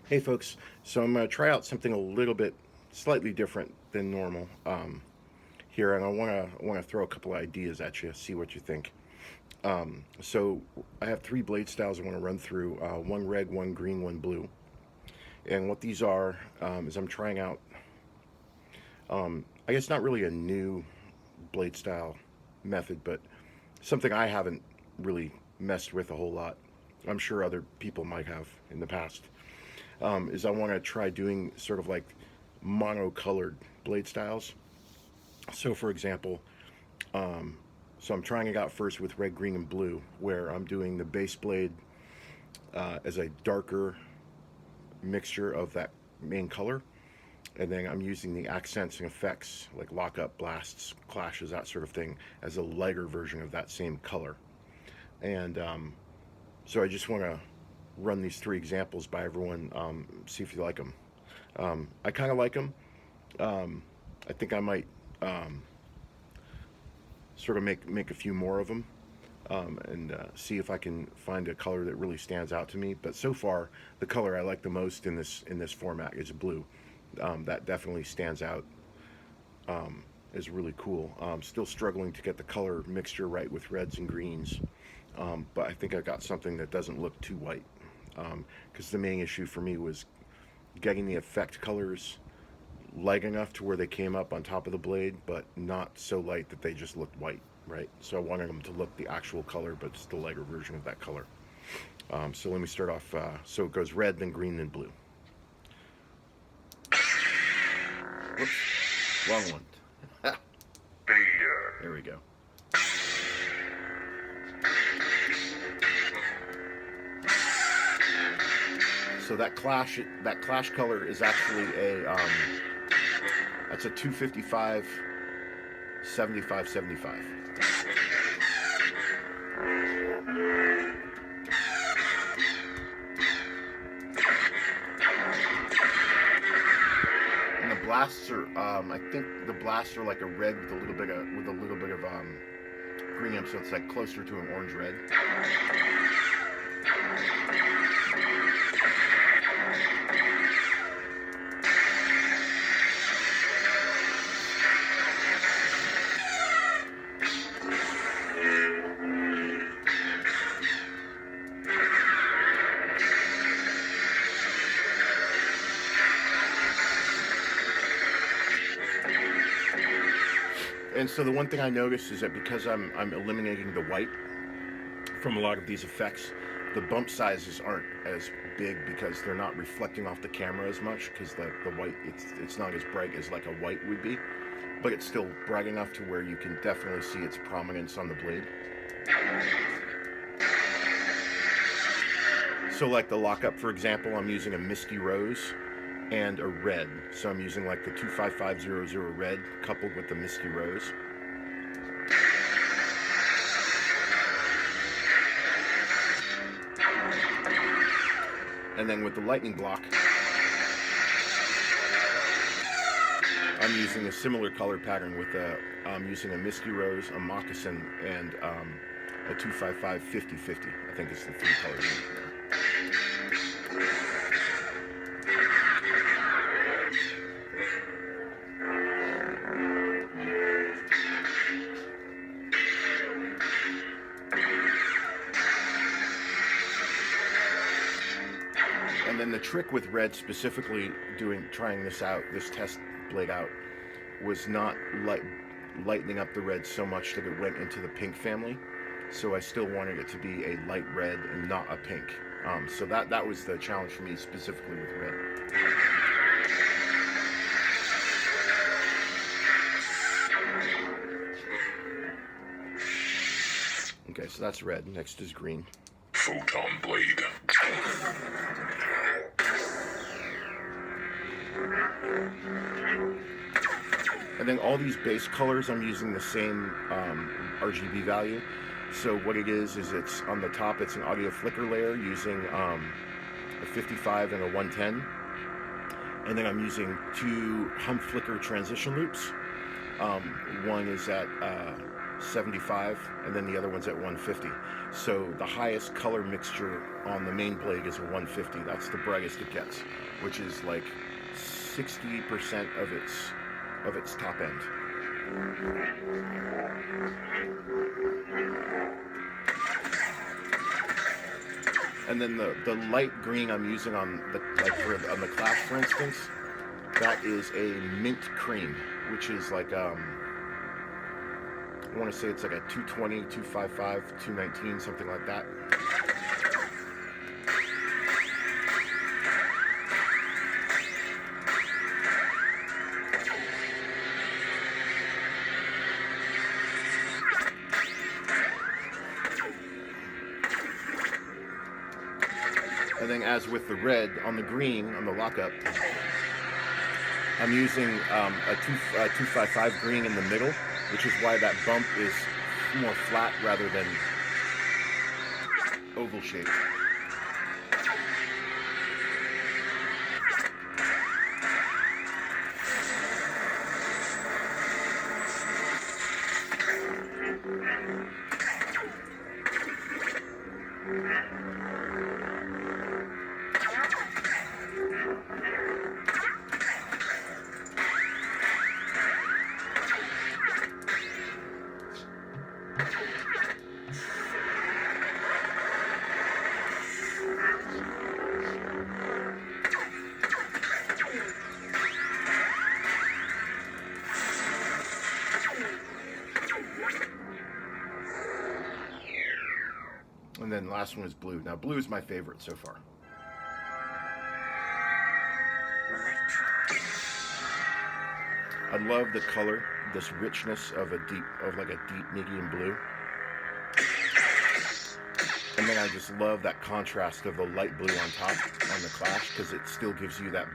Hey folks, so I'm going to try out something a little bit slightly different than normal here, and I want to throw a couple of ideas at you, see what you think. So I have three blade styles I want to run through: one red, one green, one blue. And what these are is I'm trying out, I guess not really a new blade style method, but something I haven't really messed with a whole lot. I'm sure other people might have in the past. Is I want to try doing sort of like monocolored blade styles. So, for example, so I'm trying it out first with red, green, and blue, where I'm doing the base blade as a darker mixture of that main color, and then I'm using the accents and effects like lockup, blasts, clashes, that sort of thing, as a lighter version of that same color. And so I just want to run these three examples by everyone, see if you like them. I kind of like them. I think I might sort of make a few more of them, and see if I can find a color that really stands out to me. But so far, the color I like the most in this format is blue. That definitely stands out. Is really cool. Still struggling to get the color mixture right with reds and greens, but I think I got something that doesn't look too white. Because the main issue for me was getting the effect colors light enough to where they came up on top of the blade, but not so light that they just looked white, right? So I wanted them to look the actual color, but just the lighter version of that color. So let me start off. So it goes red, then green, then blue. Whoops, wrong one. There we go. So that clash color is actually that's a 255 75 75. And the blasts are I think the blasts are like a red with a little bit of green, so it's like closer to an orange red. And so the one thing I noticed is that because I'm eliminating the white from a lot of these effects, the bump sizes aren't as big because they're not reflecting off the camera as much, because the white, it's not as bright as like a white would be, but it's still bright enough to where you can definitely see its prominence on the blade. So like the lockup, for example, I'm using a misty rose and a red. So I'm using like the 25500 red coupled with the misty rose. And then with the lightning block, I'm using a similar color pattern with I'm using a misty rose, a moccasin, and a 255 50/50. I think it's the three colors in there. And then the trick with red specifically trying this test blade out, was not lightening up the red so much that it went into the pink family. So I still wanted it to be a light red and not a pink. So that was the challenge for me specifically with red. Okay, so that's red. Next is green. Photonblade. And then all these base colors, I'm using the same RGB value. So what it is it's on the top, it's an audio flicker layer using a 55 and a 110. And then I'm using two hum flicker transition loops. One is at 75, and then the other one's at 150. So the highest color mixture on the main blade is a 150. That's the brightest it gets, which is like 60% of its top end. And then the light green I'm using on the Clash, for instance, that is a mint cream, which is like I want to say it's like a 220, 255, 219, something like that. And then, as with the red, on the green, on the lockup, I'm using a 255 green in the middle, which is why that bump is more flat rather than oval shaped. And then the last one is blue. Now, blue is my favorite so far. I love the color, this richness of like a deep medium blue. And then I just love that contrast of the light blue on top on the Clash, because it still gives you that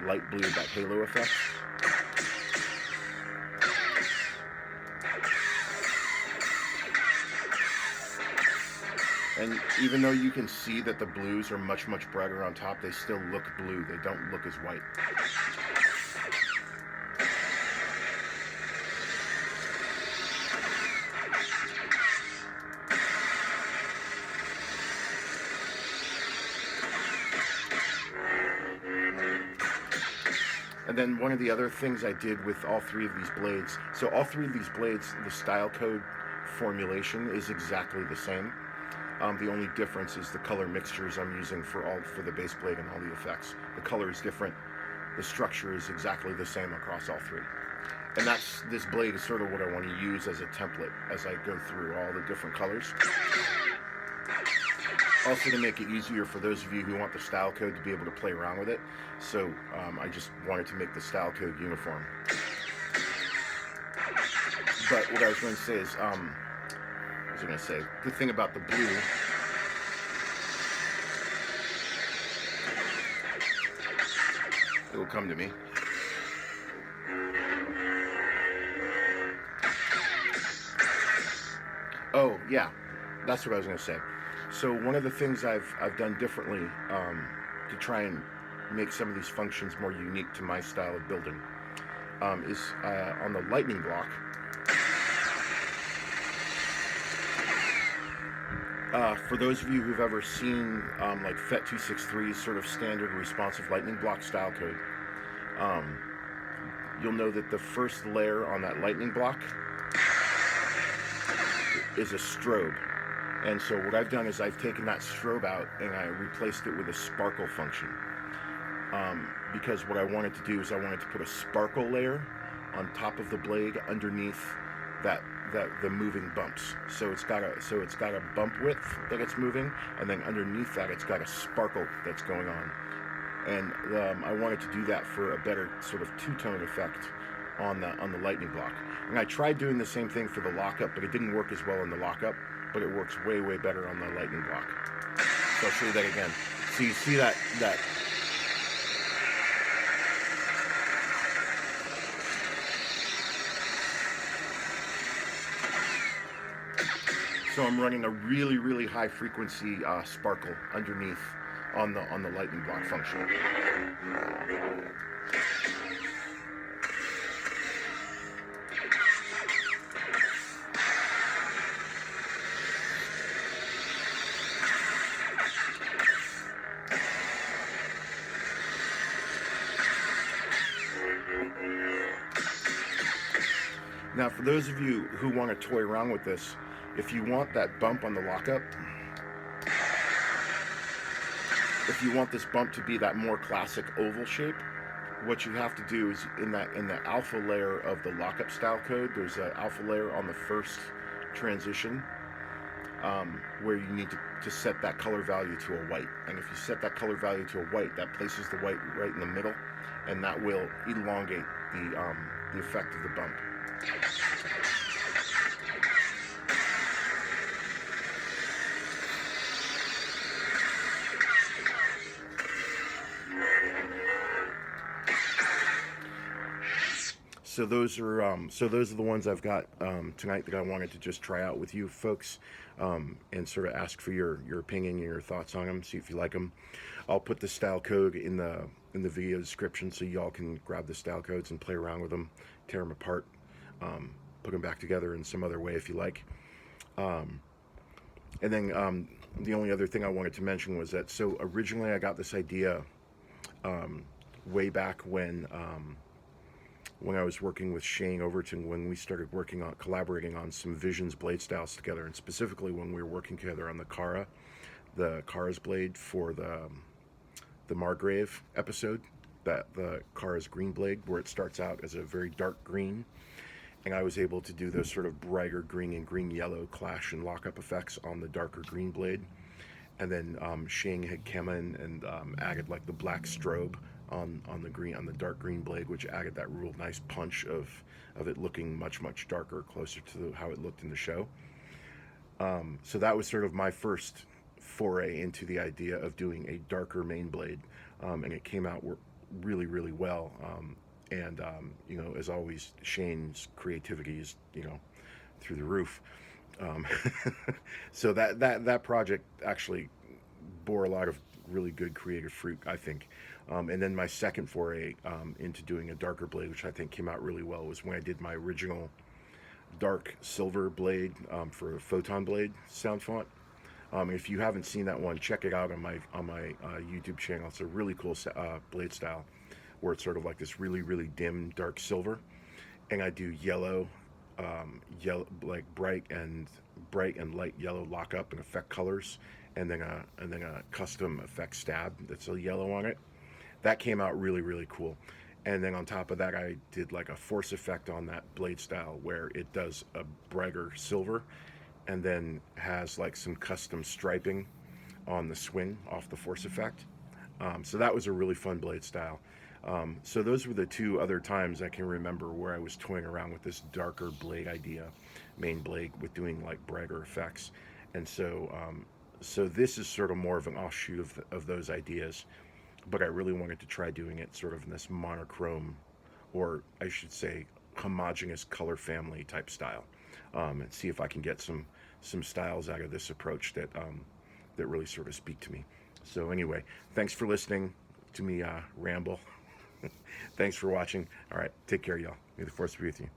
light blue, that halo effect. And even though you can see that the blues are much, much brighter on top, they still look blue. They don't look as white. And then one of the other things I did with all three of these blades, so all three of these blades, the style code formulation is exactly the same. The only difference is the color mixtures I'm using for the base blade and all the effects. The color is different. The structure is exactly the same across all three. And this blade is sort of what I want to use as a template as I go through all the different colors. Also, to make it easier for those of you who want the style code to be able to play around with it. So I just wanted to make the style code uniform. But what I was going to say is, the thing about the blue, it will come to me. Oh, yeah, that's what I was going to say. So one of the things I've done differently to try and make some of these functions more unique to my style of building is on the lightning block. For those of you who've ever seen like FET263's sort of standard responsive lightning block style code, you'll know that the first layer on that lightning block is a strobe. And so what I've done is I've taken that strobe out and I replaced it with a sparkle function. Because what I wanted to do is I wanted to put a sparkle layer on top of the blade underneath the moving bumps. So it's got a bump width that it's moving, and then underneath that it's got a sparkle that's going on. And I wanted to do that for a better sort of two-tone effect on the lightning block. And I tried doing the same thing for the lockup, but it didn't work as well in the lockup, but it works way, way better on the lightning block. So I'll show you that again. So you see that so I'm running a really, really high frequency sparkle underneath on the lightning block function. Now, for those of you who want to toy around with this, if you want that bump on the lockup, if you want this bump to be that more classic oval shape, what you have to do is in the alpha layer of the lockup style code, there's an alpha layer on the first transition where you need to set that color value to a white. And if you set that color value to a white, that places the white right in the middle, and that will elongate the effect of the bump. So those are the ones I've got tonight that I wanted to just try out with you folks, and sort of ask for your opinion and your thoughts on them. See if you like them. I'll put the style code in the video description so y'all can grab the style codes and play around with them, tear them apart, put them back together in some other way if you like. And then the only other thing I wanted to mention was that, so originally I got this idea way back when I was working with Shane Overton, when we started collaborating on some Visions Bladestyles together, and specifically when we were working together on the Kara's blade for the Margrave episode, that the Kara's green blade, where it starts out as a very dark green, and I was able to do those sort of brighter green and green yellow clash and lockup effects on the darker green blade. And then Shane had come in and added like the black strobe on the dark green blade, which added that real nice punch of it looking much darker, closer to how it looked in the show. So that was sort of my first foray into the idea of doing a darker main blade, and it came out really well. And you know, as always, Shane's creativity is, you know, through the roof. So that project actually bore a lot of really good creative fruit, I think. And then my second foray into doing a darker blade, which I think came out really well, was when I did my original dark silver blade for a Photonblade sound font. If you haven't seen that one, check it out on my YouTube channel. It's a really cool blade style where it's sort of like this really dim dark silver, and I do yellow, like bright and light yellow lockup and effect colors, and then a custom effect stab that's a yellow on it. That came out really cool. And then on top of that, I did like a force effect on that blade style where it does a brighter silver and then has like some custom striping on the swing off the force effect. So that was a really fun blade style. So those were the two other times I can remember where I was toying around with this darker blade idea, main blade, with doing like brighter effects. And so so this is sort of more of an offshoot of those ideas, but I really wanted to try doing it sort of in this monochrome, or I should say homogeneous color family type style, and see if I can get some styles out of this approach that really sort of speak to me. So anyway, thanks for listening to me ramble. Thanks for watching. All right, take care, y'all. May the force be with you.